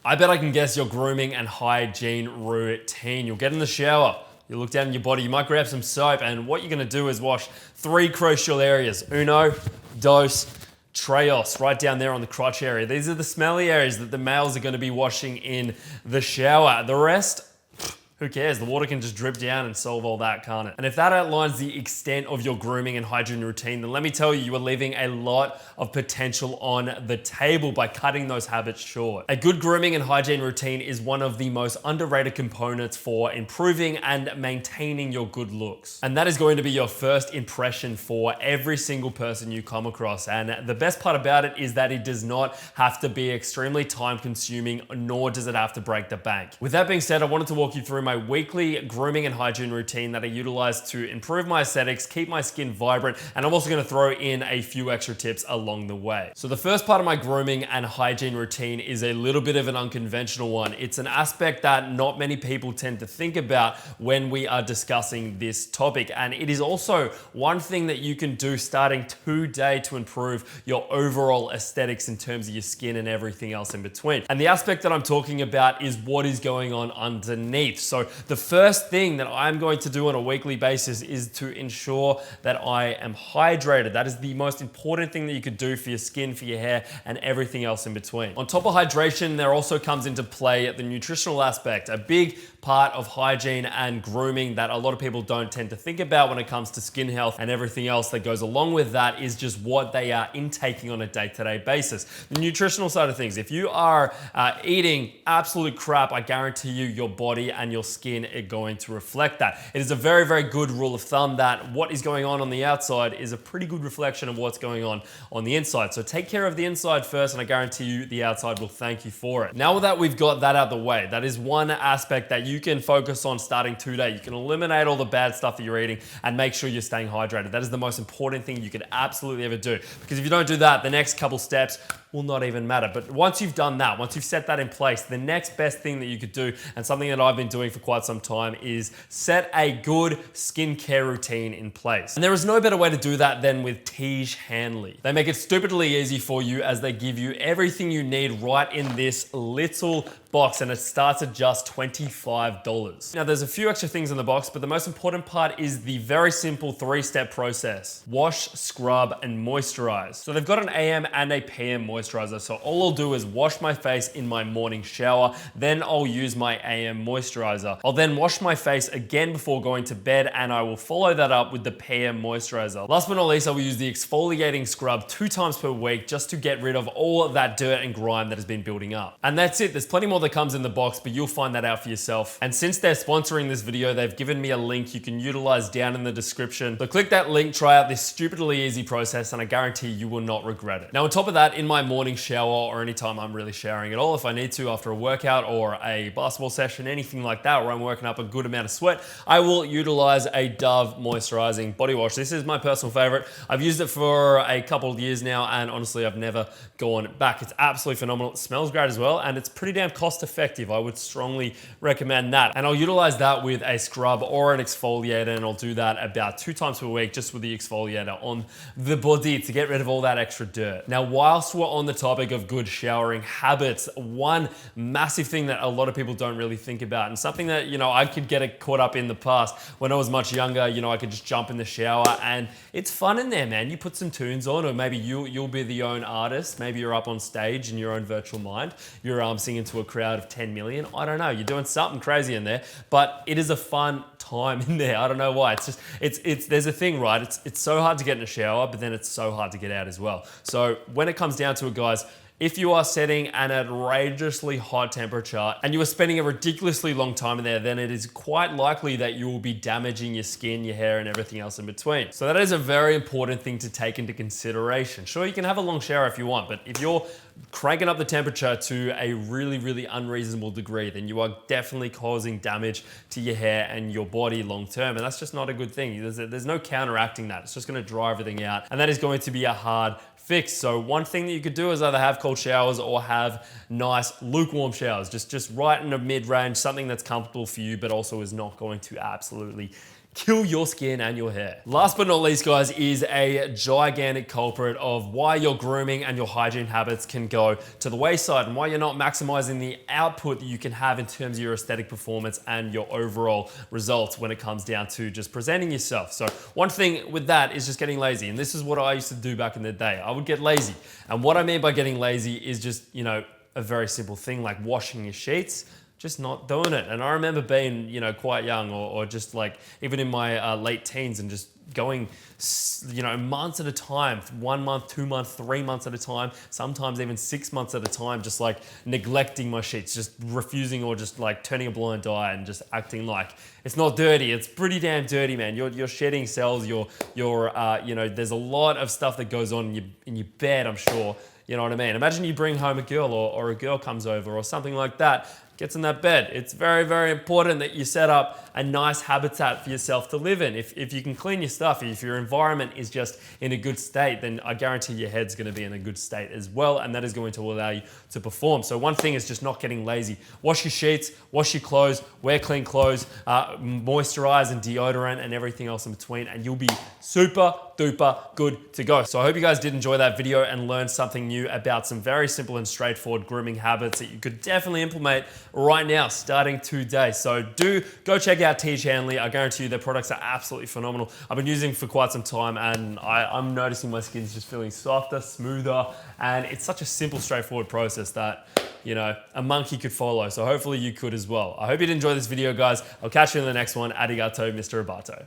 I bet I can guess your grooming and hygiene routine. You'll get in the shower, you look down in your body, you might grab some soap, and what you're gonna do is wash 3 crucial areas. Uno, dos, tres, right down there on the crotch area. These are the smelly areas that the males are gonna be washing in the shower. The rest, who cares? The water can just drip down and solve all that, can't it? And if that outlines the extent of your grooming and hygiene routine, then let me tell you, you are leaving a lot of potential on the table by cutting those habits short. A good grooming and hygiene routine is one of the most underrated components for improving and maintaining your good looks. And that is going to be your first impression for every single person you come across. And the best part about it is that it does not have to be extremely time consuming, nor does it have to break the bank. With that being said, I wanted to walk you through my weekly grooming and hygiene routine that I utilize to improve my aesthetics, keep my skin vibrant, and I'm also gonna throw in a few extra tips along the way. So the first part of my grooming and hygiene routine is a little bit of an unconventional one. It's an aspect that not many people tend to think about when we are discussing this topic. And it is also one thing that you can do starting today to improve your overall aesthetics in terms of your skin and everything else in between. And the aspect that I'm talking about is what is going on underneath. So the first thing that I'm going to do on a weekly basis is to ensure that I am hydrated. That is the most important thing that you could do for your skin, for your hair, and everything else in between. On top of hydration, there also comes into play the nutritional aspect, a big part of hygiene and grooming that a lot of people don't tend to think about when it comes to skin health, and everything else that goes along with that is just what they are intaking on a day-to-day basis. The nutritional side of things, if you are eating absolute crap, I guarantee you your body and your skin are going to reflect that. It is a very, very good rule of thumb that what is going on the outside is a pretty good reflection of what's going on the inside. So take care of the inside first, and I guarantee you the outside will thank you for it. Now that we've got that out of the way, that is one aspect that you can focus on starting today. You can eliminate all the bad stuff that you're eating and make sure you're staying hydrated. That is the most important thing you could absolutely ever do. Because if you don't do that, the next couple steps will not even matter. But once you've done that, once you've set that in place, the next best thing that you could do, and something that I've been doing for quite some time, is set a good skincare routine in place. And there is no better way to do that than with Tiege Hanley. They make it stupidly easy for you as they give you everything you need right in this little box, and it starts at just $25. Now there's a few extra things in the box, but the most important part is the very simple 3-step process. Wash, scrub, and moisturize. So they've got an AM and a PM moisturizer. So all I'll do is wash my face in my morning shower, then I'll use my AM moisturizer. I'll then wash my face again before going to bed, and I will follow that up with the PM moisturizer. Last but not least, I will use the exfoliating scrub 2 times per week just to get rid of all of that dirt and grime that has been building up. And that's it. There's plenty more that comes in the box, but you'll find that out for yourself. And since they're sponsoring this video, they've given me a link you can utilize down in the description. So click that link, try out this stupidly easy process, and I guarantee you will not regret it. Now on top of that, in my morning shower, or anytime I'm really showering at all, if I need to after a workout or a basketball session, anything like that where I'm working up a good amount of sweat, I will utilize a Dove moisturizing body wash. This is my personal favorite. I've used it for a couple of years now, and honestly, I've never gone back. It's absolutely phenomenal. It smells great as well, and it's pretty damn cost effective. I would strongly recommend that. And I'll utilize that with a scrub or an exfoliator, and I'll do that about 2 times per week just with the exfoliator on the body to get rid of all that extra dirt. Now, whilst we're on the topic of good showering habits, one massive thing that a lot of people don't really think about, and something that, you know, I could get caught up in the past when I was much younger, you know, I could just jump in the shower and it's fun in there, man. You put some tunes on, or maybe you'll be the own artist. Maybe you're up on stage in your own virtual mind. You're singing to a crowd of 10 million. I don't know. You're doing something crazy in there, but it is a fun time in there. I don't know why. It's just, there's a thing, right? It's so hard to get in a shower, but then it's so hard to get out as well. So when it comes down to it, guys, if you are setting an outrageously hot temperature and you are spending a ridiculously long time in there, then it is quite likely that you will be damaging your skin, your hair, and everything else in between. So that is a very important thing to take into consideration. Sure, you can have a long shower if you want, but if you're cranking up the temperature to a really, really unreasonable degree, then you are definitely causing damage to your hair and your body long term, and that's just not a good thing. There's no counteracting that. It's just gonna dry everything out, and that is going to be a hard fix. So one thing that you could do is either have cold showers or have nice lukewarm showers, just right in the mid-range, something that's comfortable for you, but also is not going to absolutely kill your skin and your hair. Last but not least, guys, is a gigantic culprit of why your grooming and your hygiene habits can go to the wayside and why you're not maximizing the output that you can have in terms of your aesthetic performance and your overall results when it comes down to just presenting yourself. So one thing with that is just getting lazy. And this is what I used to do back in the day. I would get lazy. And what I mean by getting lazy is just, you know, a very simple thing like washing your sheets, just not doing it. And I remember being, you know, quite young or just like even in my late teens and just going, you know, months at a time, 1 month, 2 months, 3 months at a time, sometimes even 6 months at a time, just like neglecting my sheets, just refusing or just like turning a blind eye and just acting like it's not dirty. It's pretty damn dirty, man. You're shedding cells, you know, there's a lot of stuff that goes on in your bed, I'm sure. You know what I mean? Imagine you bring home a girl or a girl comes over or something like that, gets in that bed. It's very, very important that you set up a nice habitat for yourself to live in. If you can clean your stuff, if your environment is just in a good state, then I guarantee your head's gonna be in a good state as well, and that is going to allow you to perform. So one thing is just not getting lazy. Wash your sheets, wash your clothes, wear clean clothes, moisturize and deodorant and everything else in between, and you'll be super duper good to go. So I hope you guys did enjoy that video and learn something new about some very simple and straightforward grooming habits that you could definitely implement right now, starting today. So do go check out T. Hanley. I guarantee you their products are absolutely phenomenal. I've been using them for quite some time and I'm noticing my skin's just feeling softer, smoother, and it's such a simple, straightforward process that, you know, a monkey could follow. So hopefully you could as well. I hope you did enjoy this video, guys. I'll catch you in the next one. Arigato, Mr. Abato.